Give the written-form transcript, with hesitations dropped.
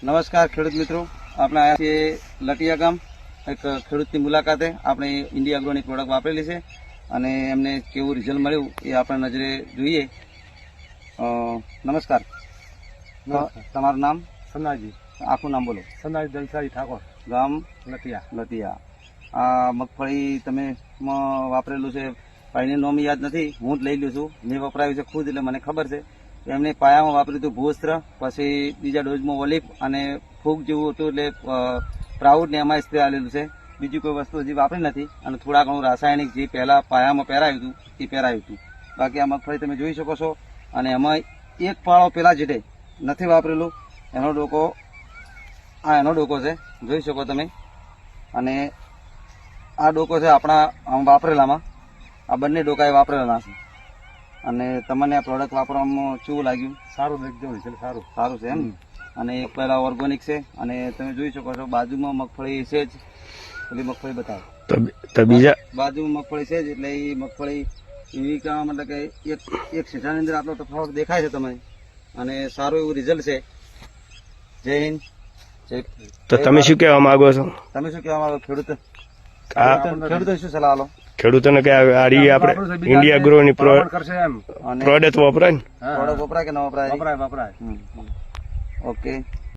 નમસ્કાર ખેડૂત મિત્રો, આપણે આવ્યા છીએ લટિયા ગામ એક ખેડૂતની મુલાકાતે. આપણે ઇન્ડિયા એગ્રોની પ્રોડક્ટ વાપરેલી છે અને એમને કેવું રિઝલ્ટ મળ્યું એ આપણે નજરે જોઈએ. નમસ્કાર, તમારું નામ? સનાજી. આખું નામ બોલો. સનાજી દલસાઈ ઠાકોર, ગામ લતિયા. આ મગફળી તમે વાપરેલું છે, ભાઈની નોમ યાદ નથી, હું જ લઈ લઉં છું. મેં વપરાયું છે ખુદ, એટલે મને ખબર છે. એમને પાયામાં વાપર્યું હતું ભૂવસ્ત્ર, પછી બીજા ડોઝમાં ઓલિફ અને ફૂગ જેવું હતું, એટલે પ્રાઉડ ને એમાં સ્પ્રે આવેલું છે. બીજી કોઈ વસ્તુ હજી વાપરી નથી. અને થોડા ઘણું રાસાયણિક જે પહેલા પાયામાં પહેરાયું હતું એ પહેરાયું હતું. બાકી આ મગફળી તમે જોઈ શકો છો. અને એમાં એક પાળો પેલા જેટે નથી વાપરેલું. એનો ડોકો આ એનો ડોકો છે, જોઈ શકો તમે. અને આ ડોકો છે આપણા વાપરેલામાં. આ બંને ડોકા એ વાપરેલા છે. અને તમને આ પ્રોડક્ટ વાપરવામાં કેવું લાગ્યું? સારું, એકદમ રિઝલ્ટ સારું. સારું છે એમ. અને એક પહેલા ઓર્ગોનિક છે. અને તમે જોઈ શકો છો બાજુમાં મગફળી છે જ. પેલી મગફળી બતાવો તો બીજા બાજુમાં મગફળી છે જ, એટલે એ મગફળી એવી કામ, મતલબ કે એક સીટાની અંદર આટલો તફાવત દેખાય છે તમને. અને સારું એવું રિઝલ્ટ છે. જય હિન્દ. તો તમે શું કહેવા માંગો છો? તમે શું કહેવા માંગો? ખેડૂતો શું સલાહ આલો? ખેડૂતોને કે આપણે ઇન્ડિયા એગ્રોની કરશે એમ અને પ્રોડક્ટ વપરાય ને? પ્રોડક્ટ વપરાય કે ન વપરાય? વપરાય. ઓકે.